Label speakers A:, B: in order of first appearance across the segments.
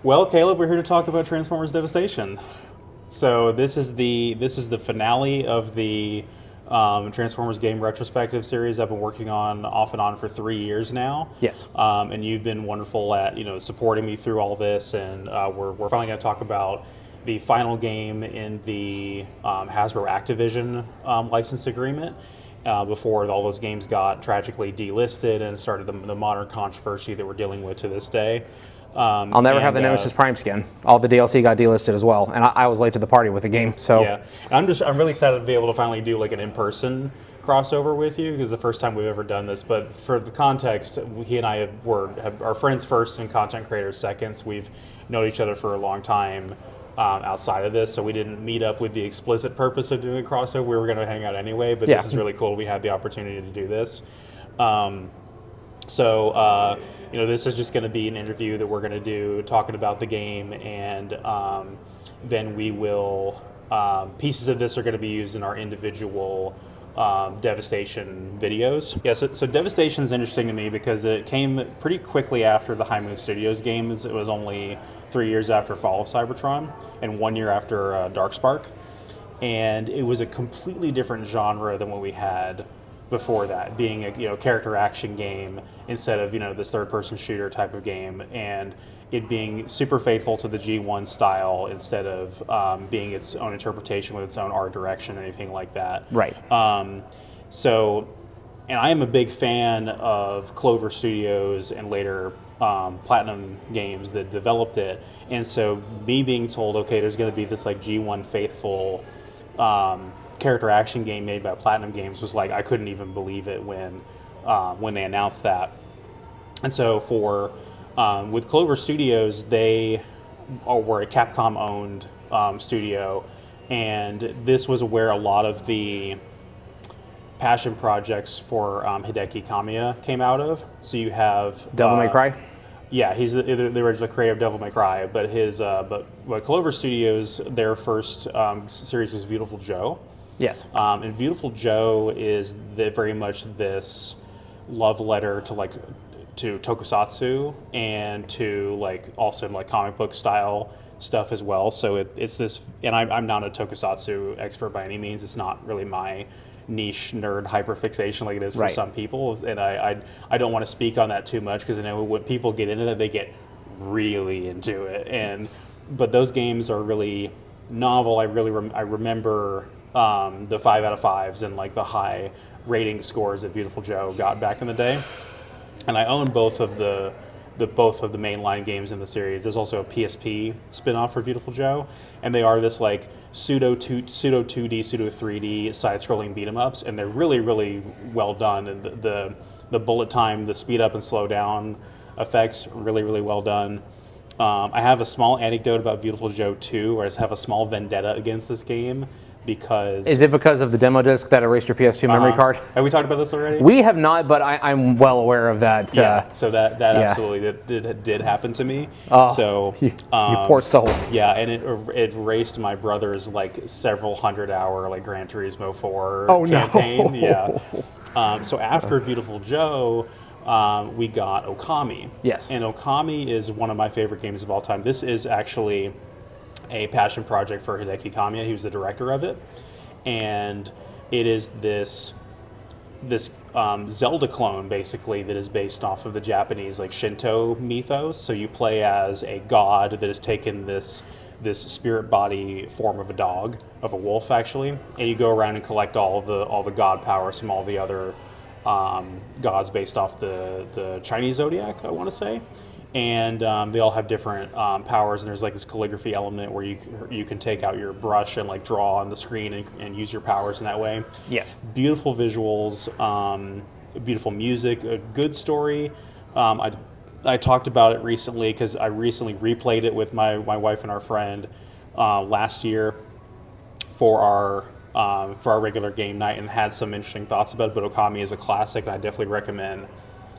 A: Well, Caleb, we're here to talk about Transformers Devastation. So this is the finale of the Transformers game retrospective series I've been working on off and on for 3 years now.
B: Yes.
A: And you've been wonderful at supporting me through all this, and we're finally going to talk about the final game in the Hasbro Activision license agreement. Before all those games got tragically delisted and started the modern controversy that we're dealing with to this day.
B: I'll never have the Nemesis Prime skin. All the DLC got delisted as well, and I was late to the party with the game. So
A: Yeah, I'm really excited to be able to finally do like an in-person crossover with you, because the first time we've ever done this. But for the context, he and I are friends first and content creators seconds. We've known each other for a long time outside of this, so we didn't meet up with the explicit purpose of doing a crossover. We were going to hang out anyway, but
B: Yeah.
A: this is really cool. We had the opportunity to do this. So, this is just going to be an interview that we're going to do talking about the game, and then we will, pieces of this are going to be used in our individual Devastation videos. Yeah, so Devastation is interesting to me because it came pretty quickly after the High Moon Studios games. It was only 3 years after Fall of Cybertron and 1 year after Darkspark. And it was a completely different genre than what we had before that, being a character action game instead of this third person shooter type of game, and it being super faithful to the G1 style instead of being its own interpretation with its own art direction or anything like that.
B: right.
A: So, and I am a big fan of Clover Studios and later Platinum Games that developed it, and so me being told, okay, there's going to be this like G1 faithful character action game made by Platinum Games was like, I couldn't even believe it when they announced that. And so for with Clover Studios, they were a Capcom owned studio, and this was where a lot of the passion projects for Hideki Kamiya came out of. So you have
B: Devil May Cry.
A: yeah, he's the original creator of Devil May Cry, but but Clover Studios, their first series was Beautiful Joe.
B: Yes.
A: And Beautiful Joe is very much this love letter to tokusatsu and to also comic book style stuff as well. So it's this, and I'm not a tokusatsu expert by any means. It's not really my niche nerd hyperfixation like it is for
B: Right.
A: some people, and I don't want to speak on that too much, because I know when people get into that, they get really into it. But those games are really novel. I remember the 5 out of 5s and the high rating scores that Beautiful Joe got back in the day. And I own both of the mainline games in the series. There's also a PSP spin-off for Beautiful Joe, and they are this pseudo 2D, pseudo 3D side-scrolling beat 'em ups, and they're really, really well done. And the bullet time, the speed up and slow down effects, really, really well done. I have a small anecdote about Beautiful Joe 2, where I just have a small vendetta against this game because...
B: Is it because of the demo disc that erased your PS2 memory card?
A: Have we talked about this already?
B: We have not, but I'm well aware of that.
A: Yeah, so that
B: yeah.
A: absolutely did happen to me.
B: Oh,
A: So
B: you poor soul.
A: yeah, and it raced my brother's several 100-hour Gran Turismo 4
B: Oh,
A: campaign.
B: no.
A: Yeah. So after Beautiful Joe, we got Okami.
B: Yes.
A: And Okami is one of my favorite games of all time. This is actually a passion project for Hideki Kamiya. He was the director of it, and it is this Zelda clone basically that is based off of the Japanese Shinto mythos. So you play as a god that has taken this spirit body form of a dog, of a wolf actually, and you go around and collect all the god powers from all the other gods based off the Chinese zodiac, I want to say. And they all have different powers, and there's this calligraphy element where you can take out your brush and draw on the screen and use your powers in that way.
B: Yes.
A: Beautiful visuals, beautiful music, a good story. I talked about it recently because I recently replayed it with my wife and our friend last year for our regular game night, and had some interesting thoughts about it. But Okami is a classic, and I definitely recommend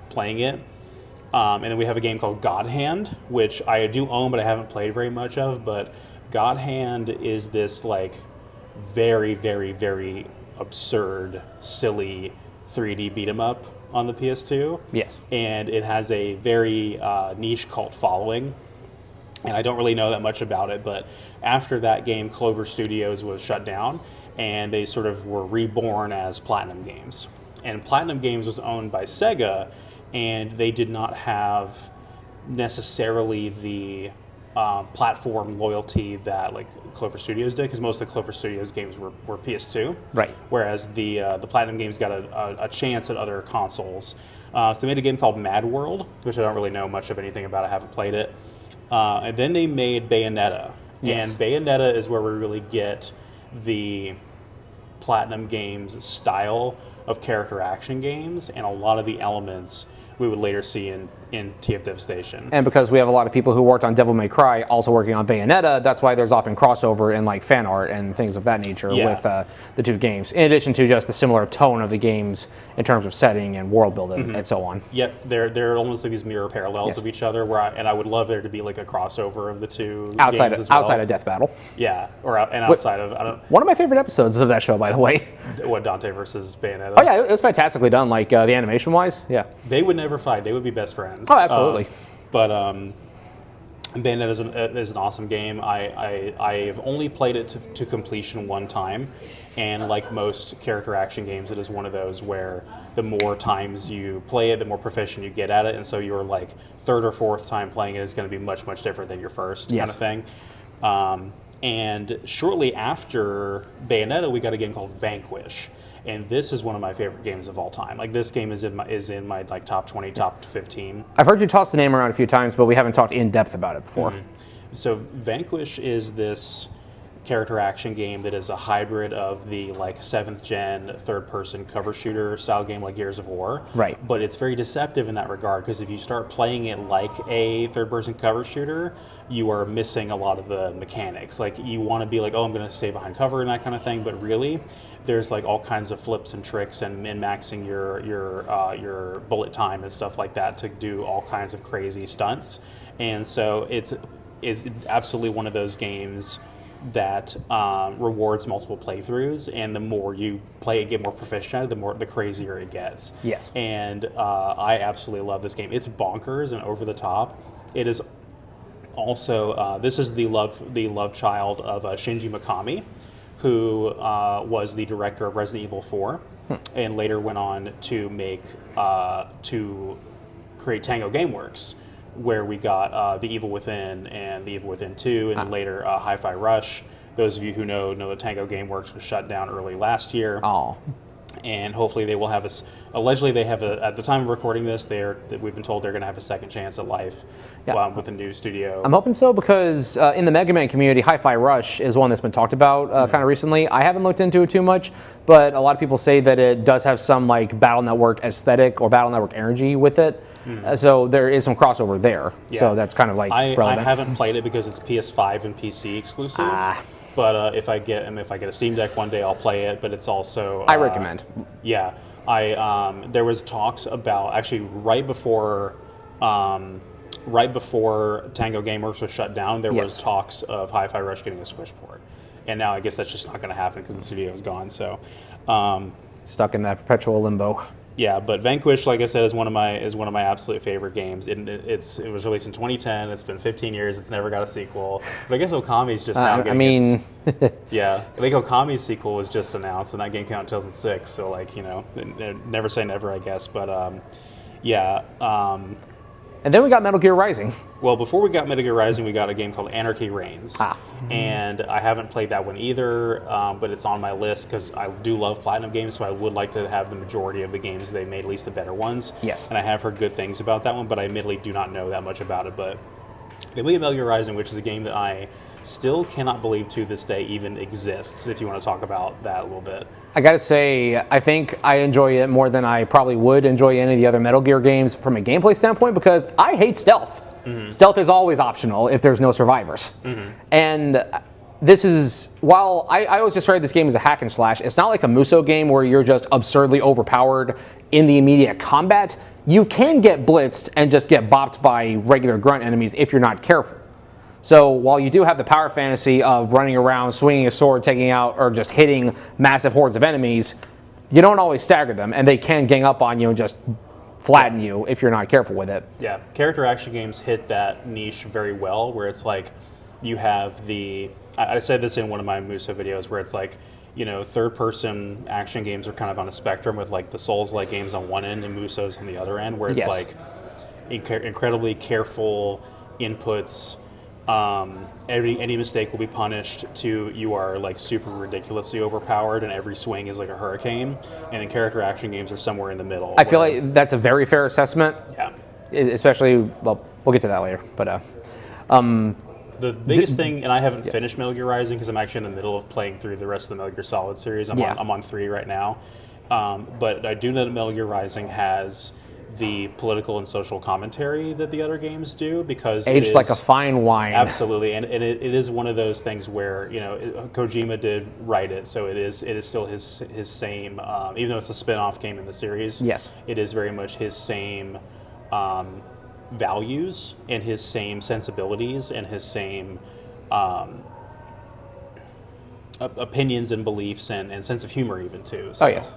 A: playing it. And then we have a game called God Hand, which I do own, but I haven't played very much of. But God Hand is this very, very, very absurd, silly 3D beat 'em up on the PS2.
B: Yes.
A: And it has a very niche cult following. and I don't really know that much about it, but after that game, Clover Studios was shut down, and they sort of were reborn as Platinum Games. And Platinum Games was owned by Sega, and they did not have necessarily the platform loyalty that like Clover Studios did, because most of the Clover Studios games were PS2.
B: Right.
A: Whereas the Platinum Games got a chance at other consoles. So they made a game called Mad World, which I don't really know much of anything about. I haven't played it. And then they made Bayonetta.
B: Yes.
A: And Bayonetta is where we really get the Platinum Games style of character action games, and a lot of the elements we would later see in TF Devastation.
B: And because we have a lot of people who worked on Devil May Cry also working on Bayonetta, that's why there's often crossover in like fan art and things of that nature with the two games, in addition to just the similar tone of the games in terms of setting and world building and so on.
A: Yep, they're almost like these mirror parallels of each other, where I would love there to be like a crossover of the two
B: Outside
A: games
B: of,
A: as well.
B: outside of Death Battle.
A: Yeah, outside of, I don't
B: One of my favorite episodes of that show, by the way.
A: what, Dante versus Bayonetta?
B: Oh yeah, it was fantastically done, like the animation wise. Yeah.
A: They would never fight. They would be best friends.
B: Oh, absolutely.
A: But Bayonetta is an awesome game. I have only played it to completion one time, and like most character action games, it is one of those where the more times you play it, the more proficient you get at it, and so your like third or fourth time playing it is going to be much different than your first kind of thing. And shortly after Bayonetta, we got a game called Vanquish. And this is one of my favorite games of all time. Like, this game is in my like top 20, top 15.
B: I've heard you toss the name around a few times, but we haven't talked in depth about it before.
A: So Vanquish is this character action game that is a hybrid of the like 7th gen third person cover shooter style game like Gears of War.
B: Right.
A: But it's very deceptive in that regard, because if you start playing it like a third person cover shooter, you are missing a lot of the mechanics. Like, you want to be like, oh, I'm going to stay behind cover and that kind of thing, but really there's like all kinds of flips and tricks and min-maxing your bullet time and stuff like that to do all kinds of crazy stunts. And so it's absolutely one of those games that rewards multiple playthroughs, and the more you play it, get more proficient at it, the crazier it gets.
B: Yes.
A: And I absolutely love this game. It's bonkers and over the top. It is also this is the love child of Shinji Mikami, who was the director of Resident Evil 4, and later went on to make to create Tango Gameworks, where we got The Evil Within and The Evil Within 2, and later Hi-Fi Rush. Those of you who know that Tango Gameworks was shut down early last year.
B: Oh.
A: And hopefully they will have allegedly they have at the time of recording this, we've been told they're going to have a second chance at life with a new studio.
B: I'm hoping so, because in the Mega Man community, Hi-Fi Rush is one that's been talked about kind of recently. I haven't looked into it too much, but a lot of people say that it does have some like Battle Network aesthetic or Battle Network energy with it. So there is some crossover there. Yeah. So that's kind of like relevant.
A: I haven't played it because it's PS5 and PC exclusive. But if I get a Steam Deck one day, I'll play it. But it's also
B: I recommend.
A: Yeah, there was talks about actually right before Tango Gameworks was shut down. There was talks of Hi-Fi Rush getting a Switch port, and now I guess that's just not going to happen because the studio is gone. So
B: stuck in that perpetual limbo.
A: Yeah, but Vanquish, like I said, is one of my absolute favorite games. It was released in 2010. It's been 15 years. It's never got a sequel. But I guess Okami's just now getting yeah, I think Okami's sequel was just announced, and that game came out in 2006. So like, never say never, I guess. But
B: and then we got Metal Gear Rising.
A: Well, before we got Metal Gear Rising, we got a game called Anarchy Reigns. And I haven't played that one either, but it's on my list because I do love Platinum games, so I would like to have the majority of the games they made, at least the better ones.
B: Yes.
A: And I have heard good things about that one, but I admittedly do not know that much about it. But then we have Metal Gear Rising, which is a game that I still cannot believe to this day even exists, if you want to talk about that a little bit.
B: I gotta say, I think I enjoy it more than I probably would enjoy any of the other Metal Gear games from a gameplay standpoint, because I hate stealth. Stealth is always optional if there's no survivors. And this is, while I always describe this game as a hack and slash, it's not like a Muso game where you're just absurdly overpowered in the immediate combat. You can get blitzed and just get bopped by regular grunt enemies if you're not careful. So while you do have the power fantasy of running around, swinging a sword, taking out, or just hitting massive hordes of enemies, you don't always stagger them, and they can gang up on you and just flatten you if you're not careful with it.
A: Yeah, character action games hit that niche very well, where it's like you have I said this in one of my Muso videos, where it's like, third-person action games are kind of on a spectrum with like the Souls-like games on one end and Muso's on the other end, where it's
B: Yes.
A: like incredibly careful inputs. Any mistake will be punished to you are like super ridiculously overpowered, and every swing is like a hurricane. And then character action games are somewhere in the middle.
B: I feel like that's a very fair assessment.
A: Yeah.
B: Especially, well, we'll get to that later. But
A: The biggest thing, and I haven't finished Metal Gear Rising because I'm actually in the middle of playing through the rest of the Metal Gear Solid series. I'm on 3 right now. But I do know that Metal Gear Rising has the political and social commentary that the other games do, because
B: aged like a fine wine.
A: Absolutely, and it is one of those things where Kojima did write it, so it is still his same. Even though it's a spin-off game in the series,
B: yes,
A: it is very much his same values and his same sensibilities and his same opinions and beliefs and sense of humor even too. So,
B: oh yes.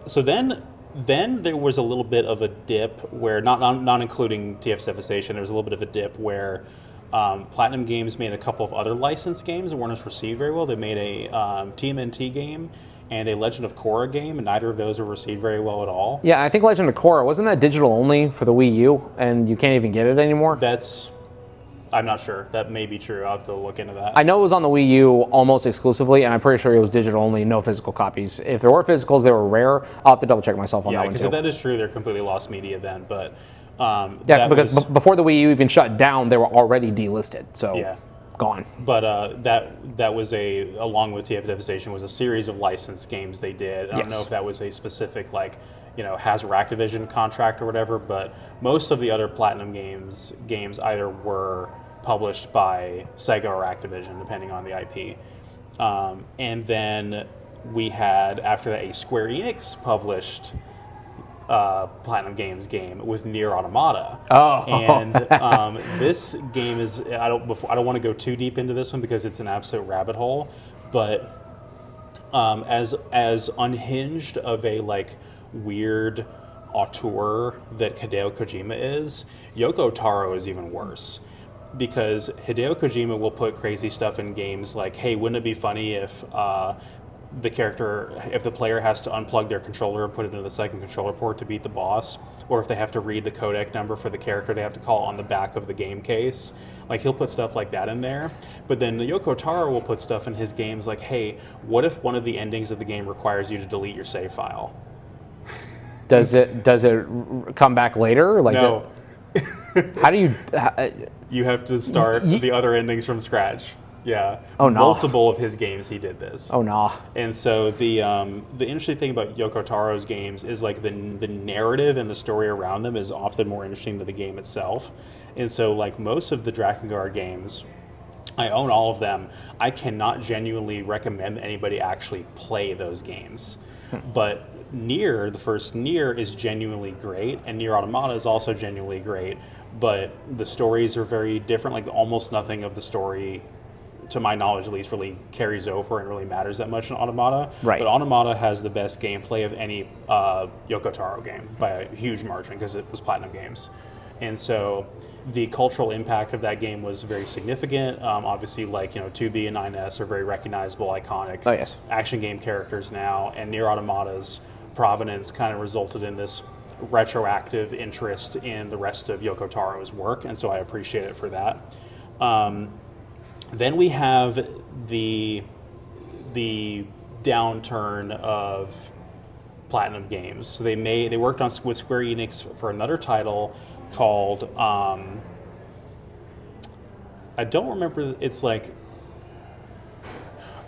A: So then there was a little bit of a dip where, not including TF's Devastation, there was a little bit of a dip where Platinum Games made a couple of other licensed games that weren't as received very well. They made a TMNT game and a Legend of Korra game, and neither of those were received very well at all.
B: Yeah, I think Legend of Korra, wasn't that digital only for the Wii U, and you can't even get it anymore?
A: I'm not sure. That may be true. I'll have to look into that.
B: I know it was on the Wii U almost exclusively, and I'm pretty sure it was digital only, no physical copies. If there were physicals, they were rare. I'll have to double check myself on that one too.
A: Yeah, because if that is true, they're completely lost media then. But
B: because before the Wii U even shut down, they were already delisted. So
A: yeah.
B: Gone.
A: But that was along with TF Devastation, was a series of licensed games they did. I don't know if that was a specific Hasbro Activision contract or whatever, but most of the other Platinum games either were published by Sega or Activision, depending on the IP. And then we had, after that, a Square Enix published Platinum Games game with Nier Automata.
B: Oh.
A: And this game is, I don't want to go too deep into this one because it's an absolute rabbit hole, but as unhinged of a weird auteur that Hideo Kojima is, Yoko Taro is even worse. Because Hideo Kojima will put crazy stuff in games like, hey, wouldn't it be funny if the player has to unplug their controller and put it into the second controller port to beat the boss, or if they have to read the codec number for the character they have to call on the back of the game case. He'll put stuff like that in there. But then Yoko Taro will put stuff in his games like, hey, what if one of the endings of the game requires you to delete your save file?
B: Does it come back later?
A: No.
B: How do you...
A: You have to start the other endings from scratch. Yeah.
B: Oh, no.
A: Multiple of his games he did this.
B: Oh, no.
A: And so the interesting thing about Yoko Taro's games is the narrative and the story around them is often more interesting than the game itself. And so most of the Drakengard games, I own all of them. I cannot genuinely recommend anybody actually play those games. But Nier, the first Nier, is genuinely great, and Nier Automata is also genuinely great, but the stories are very different. Almost nothing of the story, to my knowledge at least, really carries over and really matters that much in Automata.
B: Right.
A: But Automata has the best gameplay of any Yoko Taro game by a huge margin because it was Platinum Games. And so the cultural impact of that game was very significant. Obviously, 2B and 9S are very recognizable, iconic action game characters now, and Nier Automata's provenance kind of resulted in this retroactive interest in the rest of Yoko Taro's work, and so I appreciate it for that. Then we have the downturn of Platinum Games. So they worked with Square Enix for another title called I don't remember. It's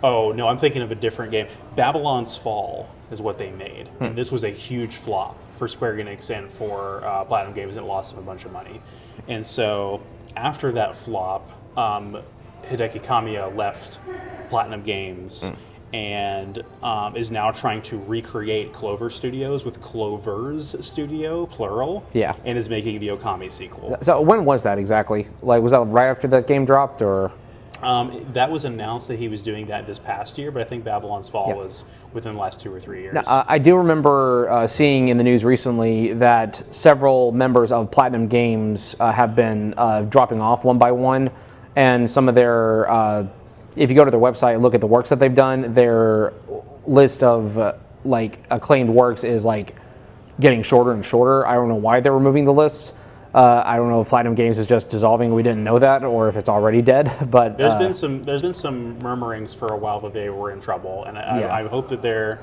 A: oh no, I'm thinking of a different game. Babylon's Fall is what they made. And this was a huge flop for Square Enix and for Platinum Games, and it lost them a bunch of money. And so after that flop, Hideki Kamiya left Platinum Games and is now trying to recreate Clover Studios with Clover's Studio, plural, and is making the Okami sequel.
B: So when was that exactly? Was that right after that game dropped, or?
A: That was announced that he was doing that this past year, but I think Babylon's Fall
B: Yeah.
A: was within the last 2 or 3 years.
B: Now, I do remember seeing in the news recently that several members of Platinum Games have been dropping off one by one, and some of their, if you go to their website and look at the works that they've done, their list of like acclaimed works is like getting shorter and shorter. I don't know why they're removing the list. I don't know if Platinum Games is just dissolving and we didn't know that, or if it's already dead. But
A: there's been some murmurings for a while that they were in trouble, and I hope that they're.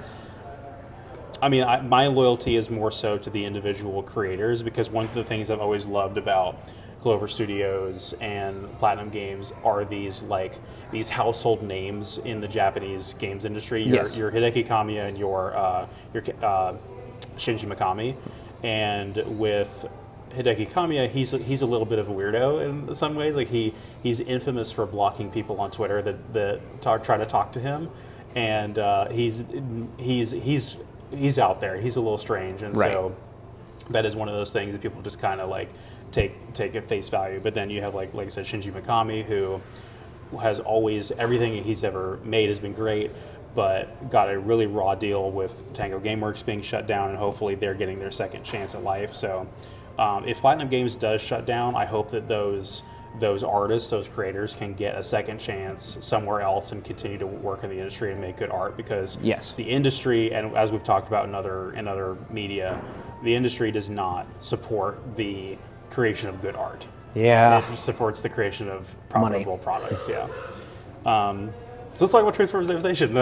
A: I mean, my loyalty is more so to the individual creators, because one of the things I've always loved about Clover Studios and Platinum Games are these household names in the Japanese games industry. Your Hideki Kamiya and your Shinji Mikami, and with Hideki Kamiya, he's a little bit of a weirdo in some ways. Like he's infamous for blocking people on Twitter that try to talk to him, and he's out there. He's a little strange, and so that is one of those things that people just kind of like take at face value. But then you have like I said, Shinji Mikami, who has always, everything he's ever made has been great, but got a really raw deal with Tango Gameworks being shut down, and hopefully they're getting their second chance at life. So if Platinum Games does shut down, I hope that those artists, those creators, can get a second chance somewhere else and continue to work in the industry and make good art, because the industry, and as we've talked about in other media, the industry does not support the creation of good art. It supports the creation of profitable products. So let's talk about Transformers Devastation.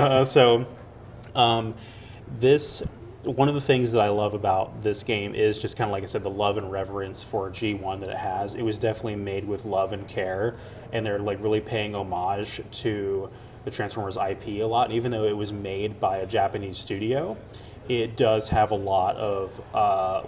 A: One of the things that I love about this game is just kind of, like I said, the love and reverence for G1 that it has. It was definitely made with love and care, and they're like really paying homage to the Transformers IP a lot. And even though it was made by a Japanese studio, it does have a lot of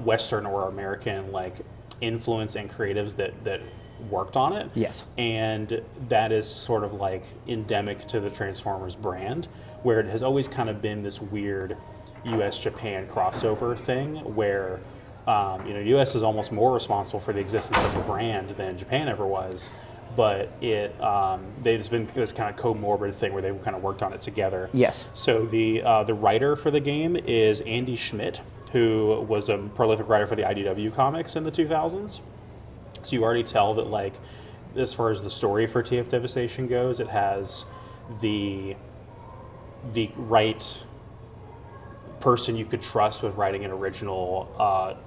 A: Western or American like influence and creatives that worked on it. And that is sort of like endemic to the Transformers brand, where it has always kind of been this weird U.S.-Japan crossover thing, where U.S. is almost more responsible for the existence of the brand than Japan ever was, but there's been this kind of comorbid thing where they kind of worked on it together. So the writer for the game is Andy Schmidt, who was a prolific writer for the IDW comics in the 2000s. So you already tell that, like, as far as the story for TF Devastation goes, it has the right person you could trust with writing an original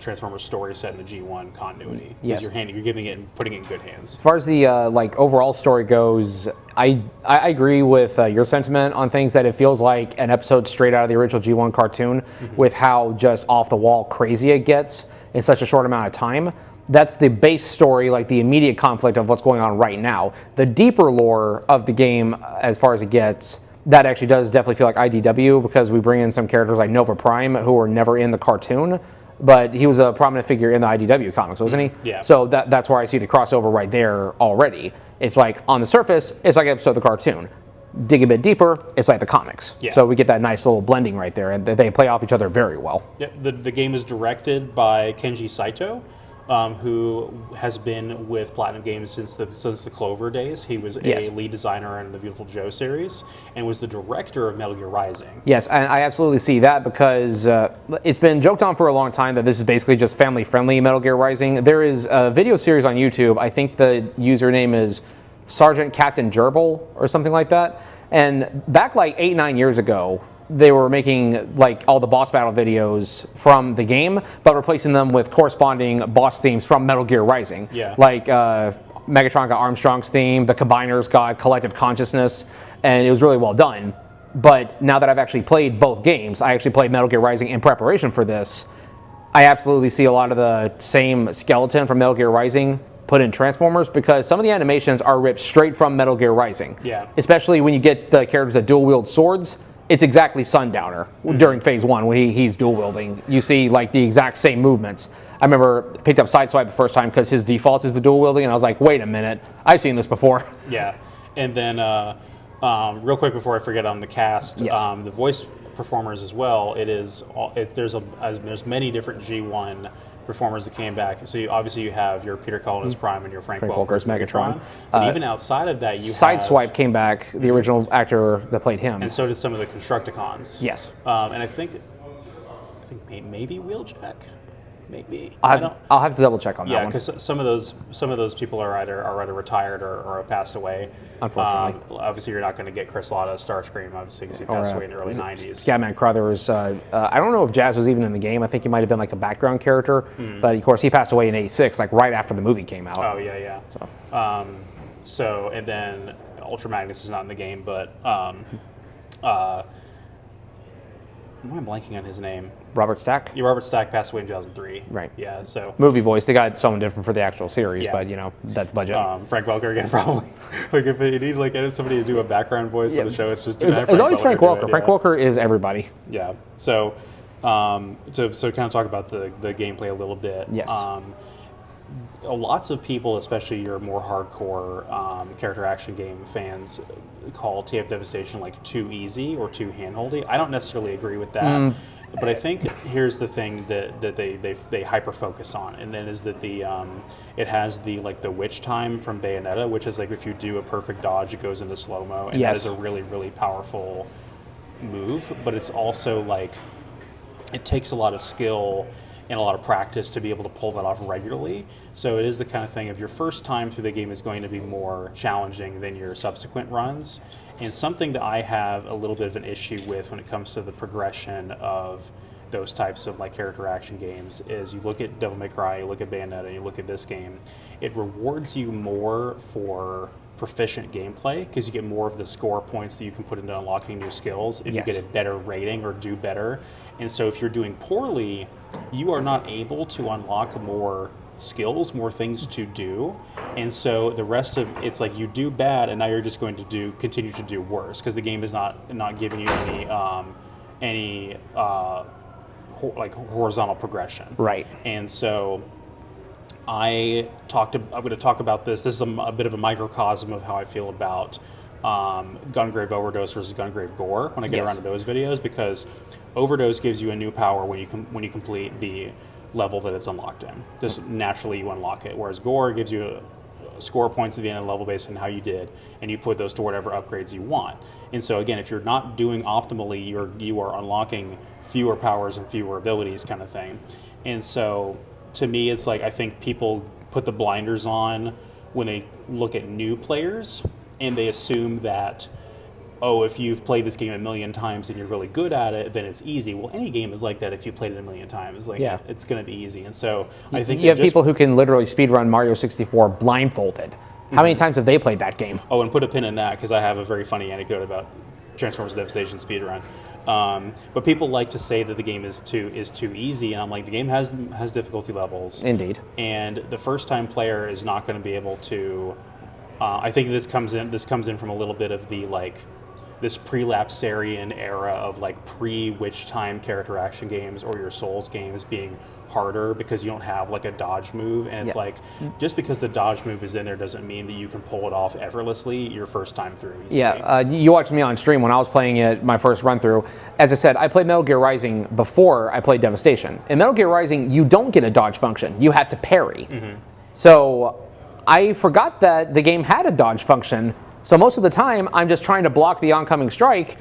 A: Transformers story set in the G1 continuity. You're giving it and putting it in good hands.
B: As far as the overall story goes, I agree with your sentiment on things, that it feels like an episode straight out of the original G1 cartoon, with how just off the wall crazy it gets in such a short amount of time. That's the base story, like the immediate conflict of what's going on right now. The deeper lore of the game, as far as it gets, that actually does definitely feel like IDW, because we bring in some characters like Nova Prime, who were never in the cartoon, but he was a prominent figure in the IDW comics, wasn't he? So that's where I see the crossover right there already. It's like, on the surface, it's like an episode of the cartoon. Dig a bit deeper, it's like the comics. So we get that nice little blending right there, and they play off each other very well.
A: The game is directed by Kenji Saito, who has been with Platinum Games since the Clover days. He was a lead designer in the Beautiful Joe series, and was the director of Metal Gear Rising.
B: And I absolutely see that, because it's been joked on for a long time that this is basically just family-friendly Metal Gear Rising. There is a video series on YouTube. I think the username is Sergeant Captain Gerbil or something like that. And back like 8-9 years ago, they were making like all the boss battle videos from the game, but replacing them with corresponding boss themes from Metal Gear Rising. Like Megatron got Armstrong's theme, the Combiners got Collective Consciousness, and it was really well done. But now that I've actually played both games, I actually played Metal Gear Rising in preparation for this, I absolutely see a lot of the same skeleton from Metal Gear Rising put in Transformers, because some of the animations are ripped straight from Metal Gear Rising. Especially when you get the characters that dual wield swords. It's exactly Sundowner during Phase 1 when he's dual wielding. You see like the exact same movements. I remember picked up Sideswipe the first time because his default is the dual wielding, and I was like, wait a minute, I've seen this before.
A: And then real quick before I forget on the cast, the voice performers as well. There's many different G1 performers that came back. So obviously you have your Peter Cullen Prime and your Frank
B: Frank
A: Welker as
B: Welker's Megatron.
A: But even outside of that, you have
B: Sideswipe came back, the original actor that played him.
A: and so did some of the Constructicons.
B: Yes.
A: And I think maybe Wheeljack, maybe.
B: I'll have to double check on that
A: Yeah,
B: one.
A: because some of those people are either retired or have passed away.
B: Unfortunately.
A: Obviously, you're not going to get Chris Latta, Starscream, obviously, because he passed away in the early 90s.
B: Scatman Crothers. I don't know if Jazz was even in the game. I think he might have been like a background character. But of course, he passed away in '86, like right after the movie came out.
A: Oh yeah. So and then Ultra Magnus is not in the game, but why am I blanking on his name?
B: Robert Stack.
A: Yeah, Robert Stack passed away in 2003.
B: Right.
A: Yeah. So
B: Movie voice. They got someone different for the actual series,
A: Yeah.
B: but that's budget.
A: Frank Welker again, probably. Like if you need somebody to do a background voice on the show, it's just
B: it's always Frank
A: do
B: Welker.
A: it,
B: Frank
A: yeah.
B: Welker is everybody.
A: Yeah. So, so kind of talk about the gameplay a little bit.
B: Yes.
A: Lots of people, especially your more hardcore character action game fans, call TF Devastation like too easy or too handholdy. I don't necessarily agree with that. But I think here's the thing that they hyper focus on, and then is that it has the witch time from Bayonetta, which is like if you do a perfect dodge, it goes into slow mo, and
B: Yes.
A: that is a really, really powerful move. But it's also like it takes a lot of skill and a lot of practice to be able to pull that off regularly. So it is the kind of thing, if your first time through the game is going to be more challenging than your subsequent runs. And something that I have a little bit of an issue with when it comes to the progression of those types of character action games is you look at Devil May Cry, you look at Bayonetta, you look at this game, it rewards you more for proficient gameplay because you get more of the score points that you can put into unlocking new skills if
B: Yes.
A: you get a better rating or do better. And so if you're doing poorly, you are not able to unlock more skills, more things to do. And so the rest of it's like you do bad and now you're just going to continue to do worse because the game is not giving you any horizontal progression.
B: Right.
A: And so I'm going to talk about this. This is a bit of a microcosm of how I feel about Gungrave Overdose versus Gungrave Gore when I get
B: Yes.
A: around to those videos, because Overdose gives you a new power when you complete the level that it's unlocked in. Just naturally you unlock it, whereas Gore gives you score points at the end of the level based on how you did, and you put those to whatever upgrades you want. And so again, if you're not doing optimally, you are unlocking fewer powers and fewer abilities kind of thing. And so to me, it's like I think people put the blinders on when they look at new players, and they assume that, oh, if you've played this game a million times and you're really good at it, then it's easy. Well, any game is like that. If you played it a million times,
B: Yeah.
A: it's going to be easy. And so I think
B: You have people who can literally speedrun Mario 64 blindfolded. How many times have they played that game?
A: Oh, and put a pin in that because I have a very funny anecdote about Transformers Devastation speedrun. But people like to say that the game is too easy, and I'm like, the game has difficulty levels.
B: Indeed.
A: And the first time player is not going to be able to. I think this comes in from a little bit of the this pre-Lapsarian era of pre-Witch Time character action games or your Souls games being harder because you don't have a dodge move, and it's just because the dodge move is in there doesn't mean that you can pull it off effortlessly your first time through. Easily.
B: Yeah, you watched me on stream when I was playing it my first run through. As I said, I played Metal Gear Rising before I played Devastation. In Metal Gear Rising, you don't get a dodge function. You have to parry. So I forgot that the game had a dodge function. So most of the time, I'm just trying to block the oncoming strike.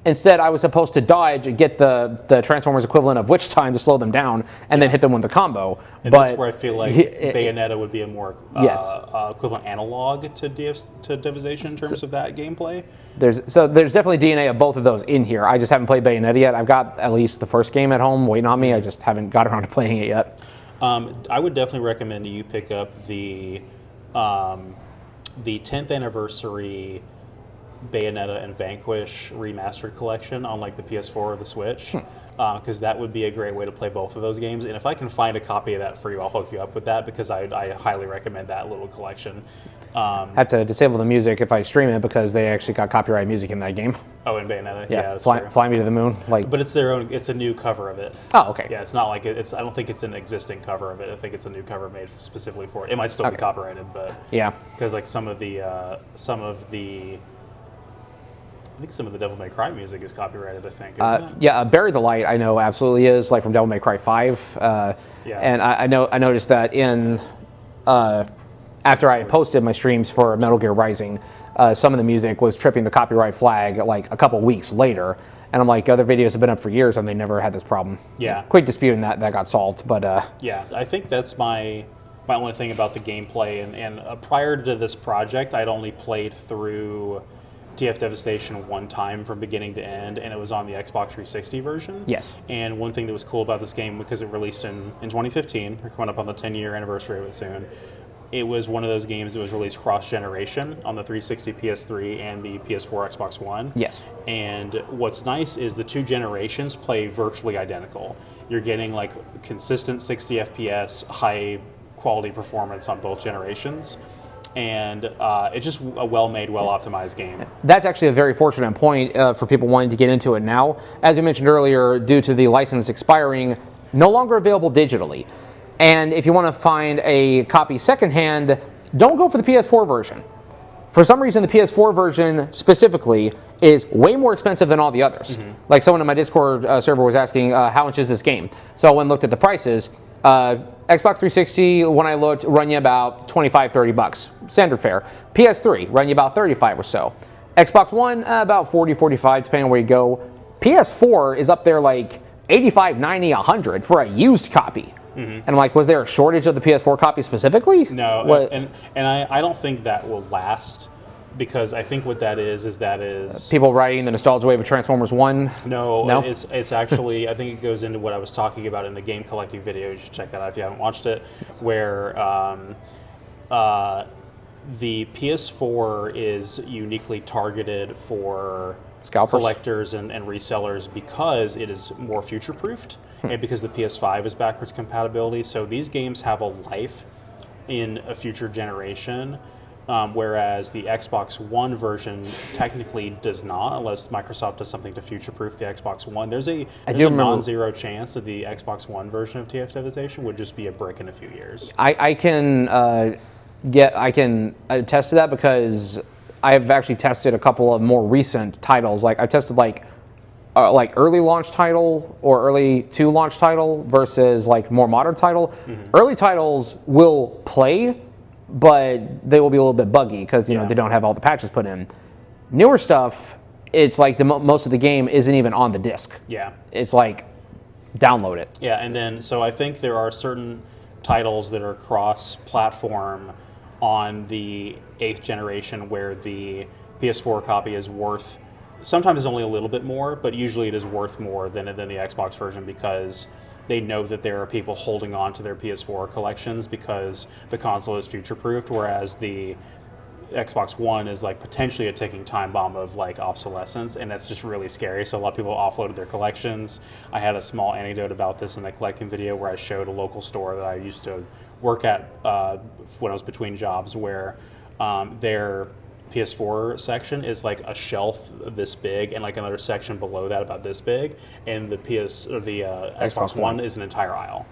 B: Instead, I was supposed to dodge and get the Transformers equivalent of Witch Time to slow them down, and then hit them with the combo.
A: And
B: but
A: that's where I feel like Bayonetta would be a more
B: Yes.
A: equivalent analog to Devastation in terms of that gameplay.
B: There's definitely DNA of both of those in here. I just haven't played Bayonetta yet. I've got at least the first game at home waiting on me. I just haven't got around to playing it yet.
A: I would definitely recommend that you pick up the 10th anniversary Bayonetta and Vanquish remastered collection on the PS4 or the Switch, because that would be a great way to play both of those games. And if I can find a copy of that for you, I'll hook you up with that, because I highly recommend that little collection.
B: Have to disable the music if I stream it because they actually got copyright music in that game.
A: Oh, and Bayonetta, yeah, that's
B: fly,
A: true.
B: fly Me to the Moon.
A: But it's their own. It's a new cover of it.
B: Oh, okay.
A: Yeah, it's not like it's. I don't think it's an existing cover of it. I think it's a new cover made specifically for it. It might still be copyrighted, but
B: Yeah.
A: because some of the I think some of the Devil May Cry music is copyrighted, I think, isn't it?
B: Yeah, Bury the Light, I know absolutely is, like from Devil May Cry 5.
A: Yeah.
B: And I noticed that in after I posted my streams for Metal Gear Rising, some of the music was tripping the copyright flag like a couple weeks later. And I'm like, other videos have been up for years and they never had this problem.
A: Yeah.
B: Quick dispute and that got solved, but
A: Yeah, I think that's my only thing about the gameplay. And prior to this project, I'd only played through TF Devastation one time from beginning to end, and it was on the Xbox 360 version.
B: Yes.
A: And one thing that was cool about this game, because it released in 2015, we're coming up on the 10-year anniversary of it soon, it was one of those games that was released cross-generation on the 360 PS3 and the PS4 Xbox One.
B: Yes.
A: And what's nice is the two generations play virtually identical. You're getting like consistent 60 FPS, high quality performance on both generations. And it's just a well-made, well-optimized game.
B: That's actually a very fortunate point for people wanting to get into it now. As you mentioned earlier, due to the license expiring, no longer available digitally. And if you want to find a copy secondhand, don't go for the PS4 version. For some reason, the PS4 version specifically is way more expensive than all the others. Mm-hmm. Like someone in my Discord server was asking, how much is this game? So I went and looked at the prices. Xbox 360, when I looked, run you about $25-$30, standard fare. PS3, run you about 35 or so. Xbox One, about 40, 45, depending on where you go. PS4 is up there like 85, 90, 100 for a used copy. Mm-hmm. And I'm like, was there a shortage of the PS4 copy specifically?
A: No, and I don't think that will last, because I think what that is
B: people riding the nostalgia wave of Transformers 1?
A: No? It's actually, I think it goes into what I was talking about in the game collecting video. You should check that out if you haven't watched it, where the PS4 is uniquely targeted for
B: scalpers,
A: collectors and resellers, because it is more future-proofed and because the PS5 is backwards compatibility. So these games have a life in a future generation, whereas the Xbox One version technically does not, unless Microsoft does something to future-proof the Xbox One. There's a non-zero chance that the Xbox One version of TF Devastation would just be a brick in a few years.
B: I can attest to that, because I have actually tested a couple of more recent titles. Like I tested like early launch title or early to launch title versus like more modern title. Mm-hmm. Early titles will play, but they will be a little bit buggy because you know they don't have all the patches put in. Newer stuff, it's like most of the game isn't even on the disc.
A: Yeah,
B: it's like download it.
A: Yeah, and then so I think there are certain titles that are cross-platform on the 8th generation where the PS4 copy is worth, sometimes it's only a little bit more, but usually it is worth more than the Xbox version, because they know that there are people holding on to their PS4 collections because the console is future-proofed, whereas the Xbox One is like potentially a ticking time bomb of like obsolescence, and that's just really scary. So a lot of people offloaded their collections. I had a small anecdote about this in the collecting video where I showed a local store that I used to work at when I was between jobs, where their PS4 section is like a shelf this big, and like another section below that about this big, and the Xbox One is an entire aisle.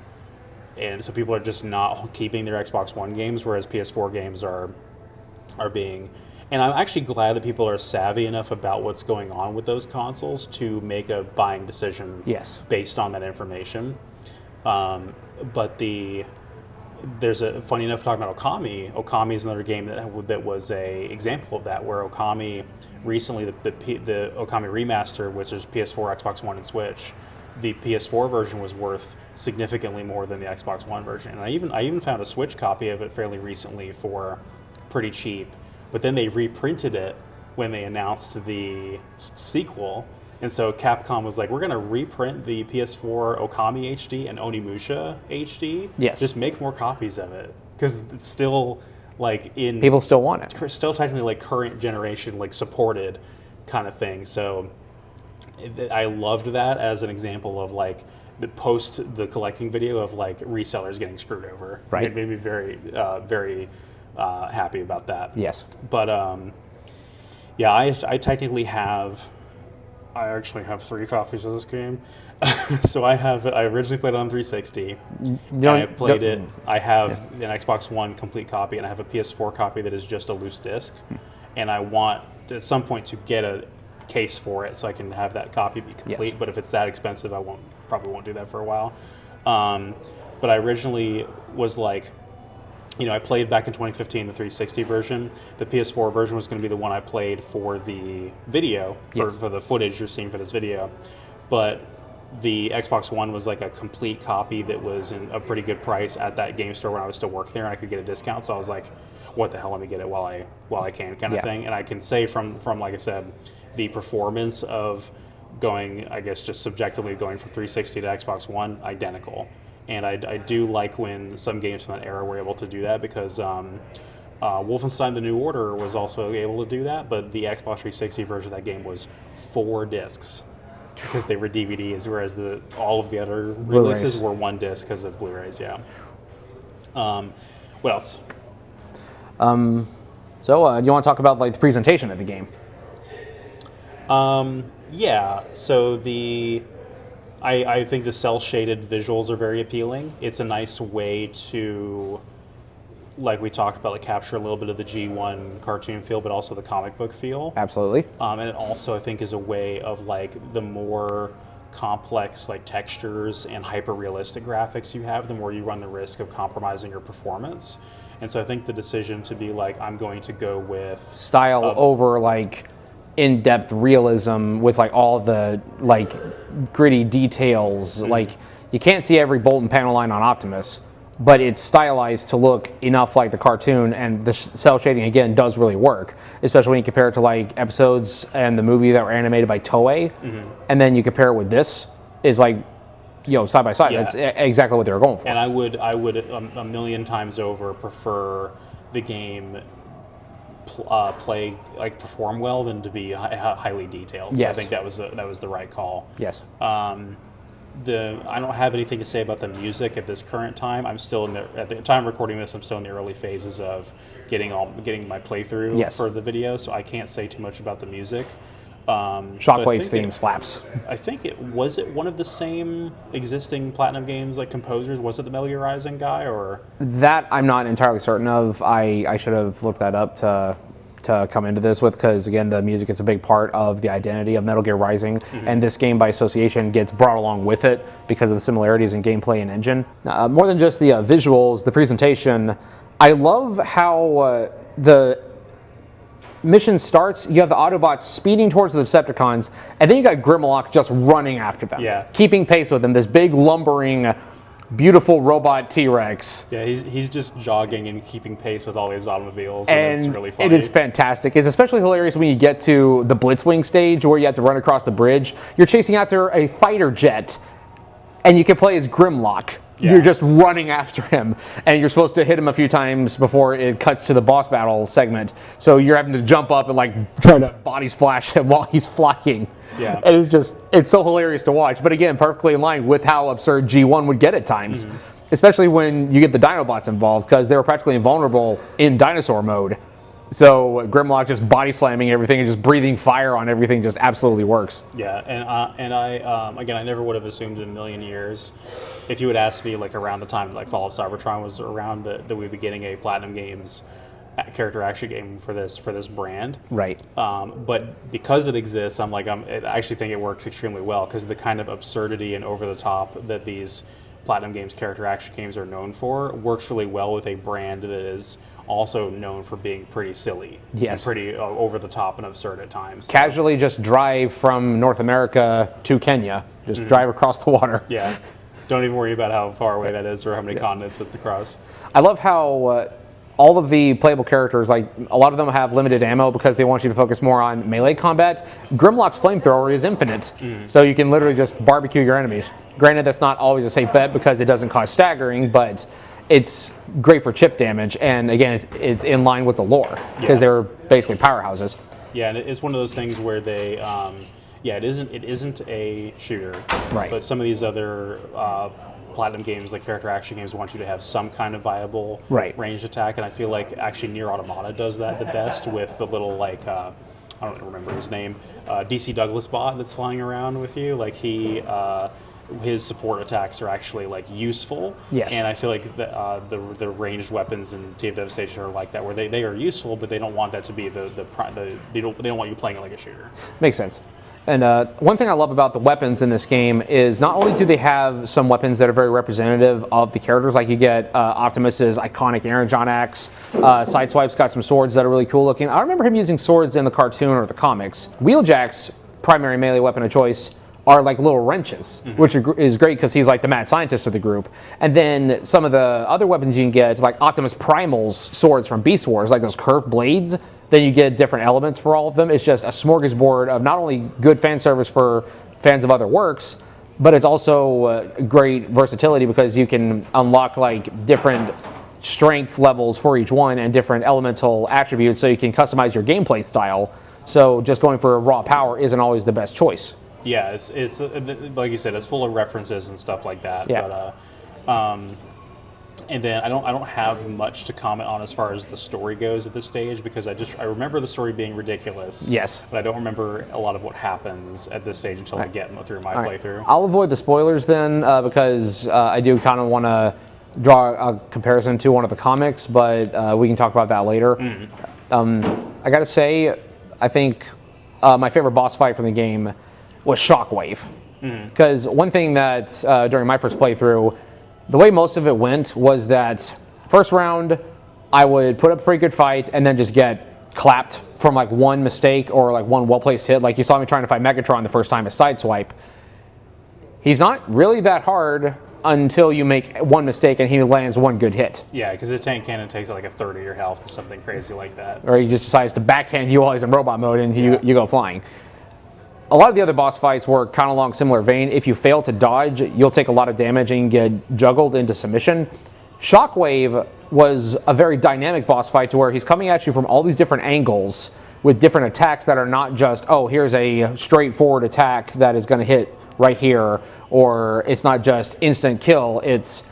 A: And so people are just not keeping their Xbox One games, whereas PS4 games are being, and I'm actually glad that people are savvy enough about what's going on with those consoles to make a buying decision based on that information. But there's a funny enough talking about Okami. Okami is another game that was a example of that, where Okami recently the Okami remaster, which is PS4, Xbox One, and Switch, the PS4 version was worth significantly more than the Xbox One version, and I even found a Switch copy of it fairly recently for pretty cheap, but then they reprinted it when they announced the sequel, and so Capcom was like, we're going to reprint the PS4 Okami HD and Onimusha HD.
B: Yes.
A: Just make more copies of it, because it's still like
B: people still want it.
A: Still technically like current generation, like supported kind of thing. So I loved that as an example of like the collecting video of like resellers getting screwed over.
B: Right.
A: It made me very, very happy about that.
B: Yes.
A: But yeah, I technically have, I actually have 3 copies of this game. So I originally played it on 360. I played it. I have an Xbox One complete copy, and I have a PS4 copy that is just a loose disc. And I want at some point to get case for it, so I can have that copy be complete.
B: Yes.
A: But if it's that expensive, I probably won't do that for a while. But I originally was like, I played back in 2015 the 360 version. The PS4 version was going to be the one I played for the video, for the footage you're seeing for this video. But the Xbox One was like a complete copy that was in a pretty good price at that game store when I was still working there, and I could get a discount. So I was like, what the hell, let me get it while I can, kind of thing. And I can say from like I said, the performance of going, I guess just subjectively going from 360 to Xbox One, identical. And I do like when some games from that era were able to do that, because Wolfenstein: The New Order was also able to do that, but the Xbox 360 version of that game was 4 discs because they were DVDs, whereas all of the other releases were 1 disc because of Blu-rays. Yeah. What else?
B: So do you want to talk about like the presentation of the game?
A: Yeah. So I think the cel-shaded visuals are very appealing. It's a nice way to, like we talked about, like capture a little bit of the G1 cartoon feel, but also the comic book feel.
B: Absolutely.
A: And it also, I think, is a way of like the more complex like textures and hyper-realistic graphics you have, the more you run the risk of compromising your performance. And so I think the decision to be like, I'm going to go with
B: style over like in-depth realism with like all the like gritty details. Like you can't see every bolt and panel line on Optimus, but it's stylized to look enough like the cartoon, and the cell shading again does really work, especially when you compare it to like episodes and the movie that were animated by Toei, and then you compare it with this, is like, side by side. That's exactly what they were going for.
A: And I would a million times over prefer the game perform well than to be highly detailed.
B: Yes.
A: So I think that was the right call.
B: Yes.
A: I don't have anything to say about the music at this current time. I'm still at the time of recording this, I'm still in the early phases of getting my playthrough for the video, so I can't say too much about the music.
B: Shockwave's theme slaps.
A: I think it one of the same existing Platinum Games like composers. Was it the Metal Gear Rising guy, or
B: that I'm not entirely certain of. I should have looked that up to come into this with, because again, the music is a big part of the identity of Metal Gear Rising, and this game by association gets brought along with it because of the similarities in gameplay and engine. More than just the visuals, the presentation, I love how the mission starts, you have the Autobots speeding towards the Decepticons, and then you got Grimlock just running after them, keeping pace with them, this big lumbering beautiful robot T-Rex.
A: Yeah, he's just jogging and keeping pace with all these automobiles,
B: and
A: it's really funny.
B: It is fantastic. It's especially hilarious when you get to the Blitzwing stage where you have to run across the bridge. You're chasing after a fighter jet, and you can play as Grimlock. Yeah. You're just running after him, and you're supposed to hit him a few times before it cuts to the boss battle segment. So you're having to jump up and like try to body splash him while he's flying.
A: Yeah.
B: And it's so hilarious to watch. But again, perfectly in line with how absurd G1 would get at times, especially when you get the Dinobots involved, because they were practically invulnerable in dinosaur mode. So Grimlock just body slamming everything and just breathing fire on everything just absolutely works.
A: Yeah, and I again, I never would have assumed in a million years, if you had asked me like around the time like Fall of Cybertron was around, that we'd be getting a Platinum Games character action game for this brand.
B: Right.
A: But because it exists, I actually think it works extremely well, because the kind of absurdity and over the top that these Platinum Games character action games are known for works really well with a brand that is also known for being pretty silly.
B: Yes.
A: And pretty over the top and absurd at times.
B: Casually just drive from North America to Kenya. Just drive across the water.
A: Yeah. Don't even worry about how far away that is or how many continents it's across.
B: I love how all of the playable characters, like a lot of them have limited ammo because they want you to focus more on melee combat. Grimlock's flamethrower is infinite, so you can literally just barbecue your enemies. Granted, that's not always a safe bet because it doesn't cause staggering, but it's great for chip damage, and again, it's in line with the lore because they're basically powerhouses.
A: Yeah, and it's one of those things where they, it isn't a shooter,
B: right?
A: But some of these other Platinum games, like character action games, want you to have some kind of viable ranged attack, and I feel like actually Nier Automata does that the best with the little like I don't remember his name, DC Douglas bot that's flying around with you. Like his support attacks are actually like useful.
B: Yes.
A: And I feel like the ranged weapons in Team Devastation are like that, where they are useful, but they don't want that to be they don't want you playing it like a shooter.
B: Makes sense. And one thing I love about the weapons in this game is not only do they have some weapons that are very representative of the characters, like you get Optimus's iconic Aaron John axe, Sideswipe's got some swords that are really cool looking. I remember him using swords in the cartoon or the comics. Wheeljack's primary melee weapon of choice are like little wrenches, which is great because he's like the mad scientist of the group. And then some of the other weapons you can get, like Optimus Primal's swords from Beast Wars, like those curved blades, then you get different elements for all of them. It's just a smorgasbord of not only good fan service for fans of other works, but it's also great versatility because you can unlock like different strength levels for each one and different elemental attributes, so you can customize your gameplay style. So just going for raw power isn't always the best choice.
A: Yeah, it's like you said, it's full of references and stuff like that.
B: Yeah.
A: But and then I don't have much to comment on as far as the story goes at this stage, because I remember the story being ridiculous.
B: Yes.
A: But I don't remember a lot of what happens at this stage until I get through my playthrough.
B: I'll avoid the spoilers then, because I do kind of want to draw a comparison to one of the comics, but we can talk about that later. I gotta say, I think my favorite boss fight from the game was Shockwave. Because one thing that during my first playthrough, the way most of it went was that first round, I would put up a pretty good fight and then just get clapped from like one mistake or like one well-placed hit. Like you saw me trying to fight Megatron the first time as Sideswipe. He's not really that hard until you make one mistake and he lands one good hit.
A: Yeah, because his tank cannon takes like a third of your health or something crazy like that.
B: Or he just decides to backhand you while he's in robot mode and you go flying. A lot of the other boss fights were kind of along similar vein. If you fail to dodge, you'll take a lot of damage and get juggled into submission. Shockwave was a very dynamic boss fight to where he's coming at you from all these different angles with different attacks that are not just, oh, here's a straightforward attack that is going to hit right here, or it's not just instant kill. It's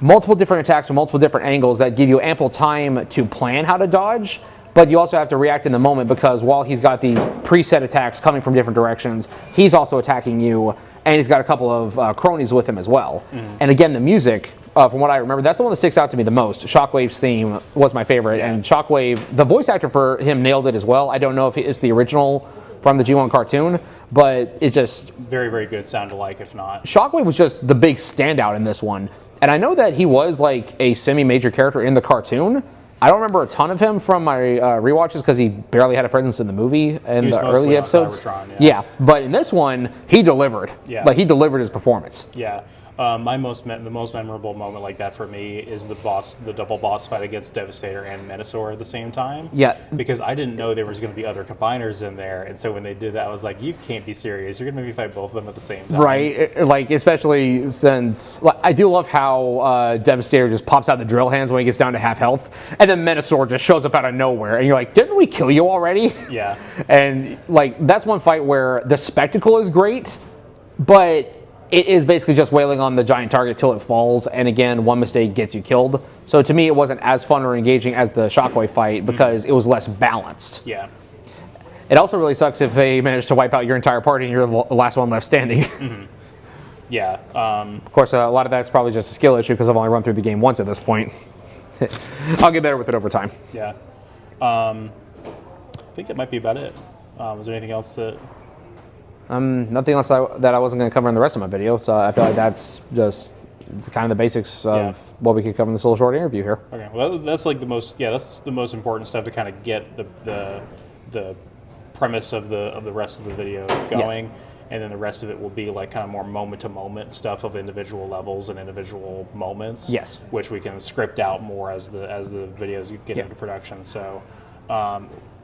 B: multiple different attacks from multiple different angles that give you ample time to plan how to dodge. But you also have to react in the moment, because while he's got these preset attacks coming from different directions, he's also attacking you, and he's got a couple of cronies with him as well. And again, the music, from what I remember, that's the one that sticks out to me the most. Shockwave's theme was my favorite, and Shockwave, the voice actor for him nailed it as well. I don't know if it's the original from the G1 cartoon, but it just...
A: Very, very good sound alike, if not.
B: Shockwave was just the big standout in this one. And I know that he was like a semi-major character in the cartoon. I don't remember a ton of him from my rewatches because he barely had a presence in the movie in the early episodes.
A: Cybertron,
B: yeah, but in this one, he delivered.
A: Yeah.
B: Like he delivered his performance.
A: Yeah. The most memorable moment like that for me is the double boss fight against Devastator and Menasor at the same time.
B: Yeah.
A: Because I didn't know there was going to be other combiners in there, and so when they did that, I was like, "You can't be serious! You're going to make me fight both of them at the same time."
B: Right. Like especially since I do love how Devastator just pops out the drill hands when he gets down to half health, and then Menasor just shows up out of nowhere, and you're like, "Didn't we kill you already?"
A: Yeah.
B: And like that's one fight where the spectacle is great, but it is basically just wailing on the giant target till it falls, and again, one mistake gets you killed. So to me, it wasn't as fun or engaging as the Shockwave fight because it was less balanced.
A: Yeah.
B: It also really sucks if they manage to wipe out your entire party and you're the last one left standing.
A: Yeah.
B: Of course, a lot of that's probably just a skill issue because I've only run through the game once at this point. I'll get better with it over time.
A: Yeah. I think that might be about it. Was there anything else that...
B: Nothing else that I wasn't going to cover in the rest of my video, so I feel like that's just kind of the basics of what we could cover in this little short interview here.
A: Okay, well, that's like the most, that's the most important stuff to kind of get the premise of the rest of the video going, and then the rest of it will be like kind of more moment-to-moment stuff of individual levels and individual moments.
B: Yes.
A: Which we can script out more as the videos get into production. So,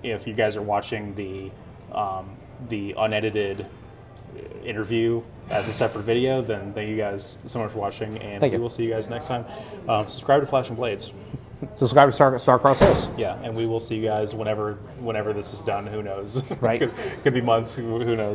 A: if you guys are watching the unedited interview as a separate video, then thank you guys so much for watching, and we will see you guys next time. Subscribe to Flash and Blades.
B: Subscribe to Starcross Hills.
A: Yeah, and we will see you guys whenever this is done. Who knows?
B: Right.
A: could be months. Who knows?